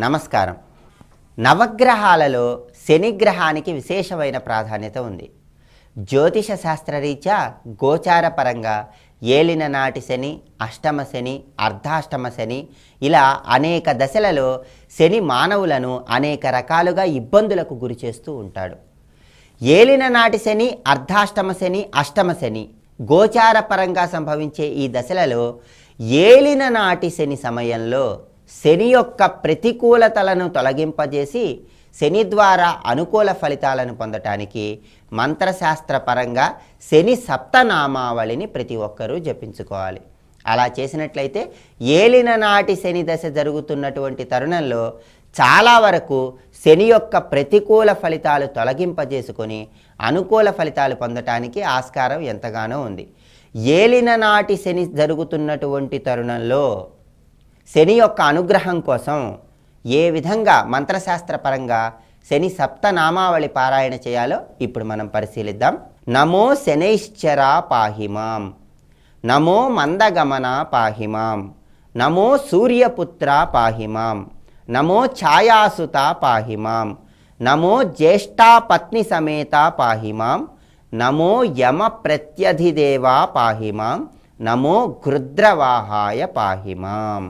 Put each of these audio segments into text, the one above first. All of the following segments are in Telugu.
నమస్కారం. నవగ్రహాలలో శనిగ్రహానికి విశేషమైన ప్రాధాన్యత ఉంది. జ్యోతిష శాస్త్రరీత్యా గోచారపరంగా ఏలిన నాటి శని, అష్టమ శని, అర్ధాష్టమ శని ఇలా అనేక దశలలో శని మానవులను అనేక రకాలుగా ఇబ్బందులకు గురి చేస్తూ ఉంటాడు. ఏలిన నాటి శని, అర్ధాష్టమ శని, అష్టమ శని గోచారపరంగా సంభవించే ఈ దశలలో ఏలిన నాటి శని సమయంలో శని యొక్క ప్రతికూలతలను తొలగింపజేసి శని ద్వారా అనుకూల ఫలితాలను పొందటానికి మంత్రశాస్త్రపరంగా శని సప్తనామావళిని ప్రతి ఒక్కరూ జపించుకోవాలి. అలా చేసినట్లయితే ఏలిన నాటి శని దశ జరుగుతున్నటువంటి తరుణంలో చాలా వరకు శని యొక్క ప్రతికూల ఫలితాలు తొలగింపజేసుకొని అనుకూల ఫలితాలు పొందటానికి ఆస్కారం ఎంతగానో ఉంది. ఏలిన నాటి శని జరుగుతున్నటువంటి తరుణంలో శని యొక్క అనుగ్రహం కోసం ఏ విధంగా మంత్రశాస్త్రపరంగా శని సప్తనామావళి పారాయణ చేయాలో ఇప్పుడు మనం పరిశీలిద్దాం. నమో శనైశ్చరా పాహిమాం, నమో మందగమన పాహిమాం, నమో సూర్యపుత్ర పాహిమాం, నమో ఛాయాసుత పాహిమాం, నమో జ్యేష్ఠా పత్ని సమేత పాహిమాం, నమో యమ ప్రత్యధిదేవా పాహిమాం, నమో గృద్రవాహాయ పాహిమాం.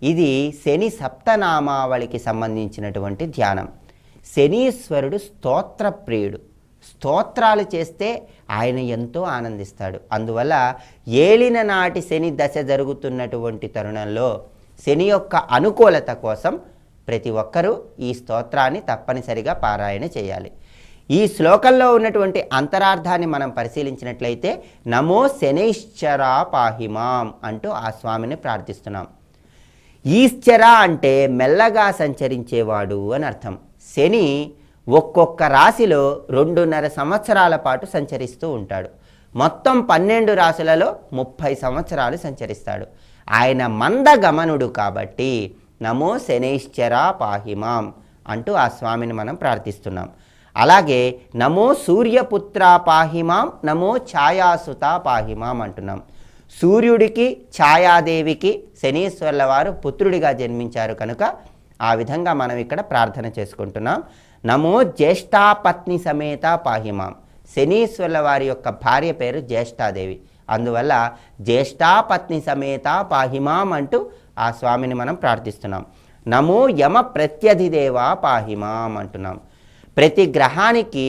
ఇది శని సప్తనామావళికి సంబంధించినటువంటి ధ్యానం. శనీశ్వరుడు స్తోత్రప్రియుడు. స్తోత్రాలు చేస్తే ఆయన ఎంతో ఆనందిస్తాడు. అందువల్ల ఏలిన నాటి శని దశ జరుగుతున్నటువంటి తరుణంలో శని యొక్క అనుకూలత కోసం ప్రతి ఒక్కరూ ఈ స్తోత్రాన్ని తప్పనిసరిగా పారాయణ చేయాలి. ఈ శ్లోకంలో ఉన్నటువంటి అంతరార్థాన్ని మనం పరిశీలించినట్లయితే నమో శనైశ్చరా పాహిమాం అంటూ ఆ స్వామిని ప్రార్థిస్తున్నాం. ఈశ్చర అంటే మెల్లగా సంచరించేవాడు అని అర్థం. శని ఒక్కొక్క రాశిలో 2.5 సంవత్సరాల పాటు సంచరిస్తూ ఉంటాడు. మొత్తం 12 రాశులలో 30 సంవత్సరాలు సంచరిస్తాడు. ఆయన మందగమనుడు కాబట్టి నమో శనైశ్చర పాహిమాం అంటూ ఆ స్వామిని మనం ప్రార్థిస్తున్నాం. అలాగే నమో సూర్యపుత్ర పాహిమాం, నమో ఛాయాసుత పాహిమాం అంటున్నాం. సూర్యుడికి ఛాయాదేవికి శనీశ్వర్ల వారు పుత్రుడిగా జన్మించారు కనుక ఆ విధంగా మనం ఇక్కడ ప్రార్థన చేసుకుంటున్నాం. నమో జ్యేష్ఠాపత్ని సమేత పాహిమాం. శనీశ్వర్ల వారి యొక్క భార్య పేరు జ్యేష్ఠాదేవి. అందువల్ల జ్యేష్ఠాపత్ని సమేత పాహిమాం అంటూ ఆ స్వామిని మనం ప్రార్థిస్తున్నాం. నమో యమ ప్రత్యధిదేవా పాహిమాం అంటున్నాం. ప్రతి గ్రహానికి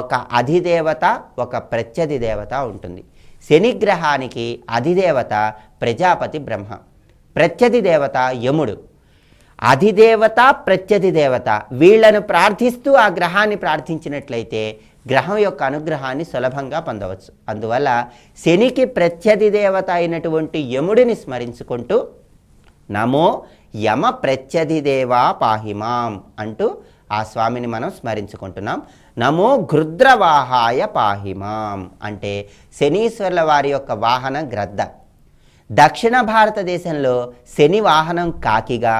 ఒక అధిదేవత, ఒక ప్రత్యధిదేవత ఉంటుంది. శనిగ్రహానికి అధిదేవత ప్రజాపతి బ్రహ్మ, ప్రత్యధిదేవత యముడు. అధిదేవత ప్రత్యధిదేవత వీళ్లను ప్రార్థిస్తూ ఆ గ్రహాన్ని ప్రార్థించినట్లయితే గ్రహం యొక్క అనుగ్రహాన్ని సులభంగా పొందవచ్చు. అందువల్ల శనికి ప్రత్యధిదేవత అయినటువంటి యముడిని స్మరించుకుంటూ నమో యమ ప్రత్యధిదేవా పాహిమాం అంటూ ఆ స్వామిని మనం స్మరించుకుంటున్నాం. నమో గృద్రవాహాయ పాహిమాం అంటే శనీశ్వర్ల వారి యొక్క వాహనం గ్రద్ద. దక్షిణ భారతదేశంలో శని వాహనం కాకిగా,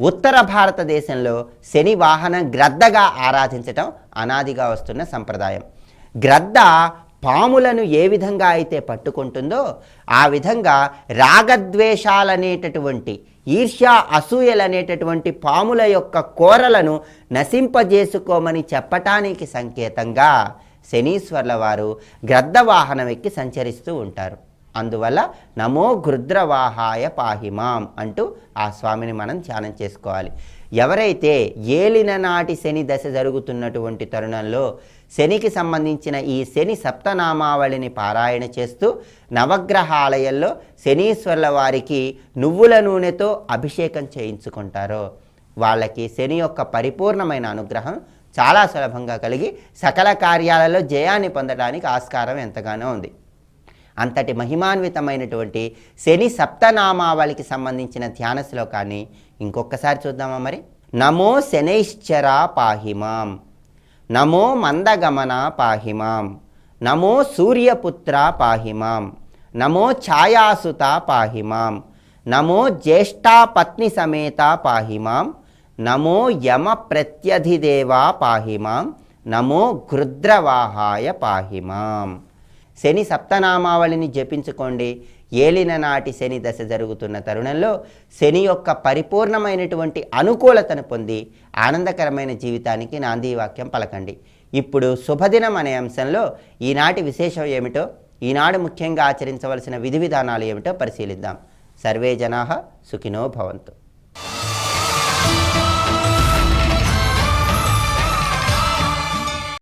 ఉత్తర భారతదేశంలో శని వాహనం గ్రద్దగా ఆరాధించటం అనాదిగా వస్తున్న సంప్రదాయం. గ్రద్ద పాములను ఏ విధంగా అయితే పట్టుకుంటుందో ఆ విధంగా రాగద్వేషాలనేటటువంటి, ఈర్ష్య అసూయలనేటటువంటి పాముల యొక్క కోరలను నశింపజేసుకోమని చెప్పటానికి సంకేతంగా శనీశ్వర్ల వారు గ్రద్ద వాహనం ఎక్కి సంచరిస్తూ ఉంటారు. అందువల్ల నమో గృద్రవాహాయ పాహిమాం అంటూ ఆ స్వామిని మనం ధ్యానం చేసుకోవాలి. ఎవరైతే ఏలిన నాటి శని దశ జరుగుతున్నటువంటి తరుణంలో శనికి సంబంధించిన ఈ శని సప్తనామావళిని పారాయణ చేస్తూ నవగ్రహాలయంలో శనీశ్వర్ల వారికి నువ్వుల నూనెతో అభిషేకం చేయించుకుంటారో వాళ్ళకి శని యొక్క పరిపూర్ణమైన అనుగ్రహం చాలా సులభంగా కలిగి సకల కార్యాలలో జయాన్ని పొందడానికి ఆస్కారం ఎంతగానో ఉంది. అంతటి మహిమాన్వితమైనటువంటి శని సప్తనామావళికి సంబంధించిన ధ్యాన శ్లోకాన్ని ఇంకొకసారి చూద్దామా మరి. నమో శనైశ్చరా పాహిమాం, నమో మందగమన పాహిమాం, నమో సూర్యపుత్ర పాహిమాం, నమో ఛాయాసుత పాహిమాం, నమో జ్యేష్ఠా పత్ని సమేత పాహిమాం, నమో యమ ప్రత్యధిదేవా పాహిమాం, నమో గృద్రవాహాయ పాహిమాం. శని సప్తనామావళిని జపించుకోండి. ఏలిన నాటి శని దశ జరుగుతున్న తరుణంలో శని యొక్క పరిపూర్ణమైనటువంటి అనుకూలతను పొంది ఆనందకరమైన జీవితానికి నాంది వాక్యం పలకండి. ఇప్పుడు శుభదినం అనే అంశంలో ఈనాటి విశేషం ఏమిటో, ఈనాడు ముఖ్యంగా ఆచరించవలసిన విధి విధానాలు ఏమిటో పరిశీలిద్దాం. సర్వే జనాః సుఖినో భవంతు.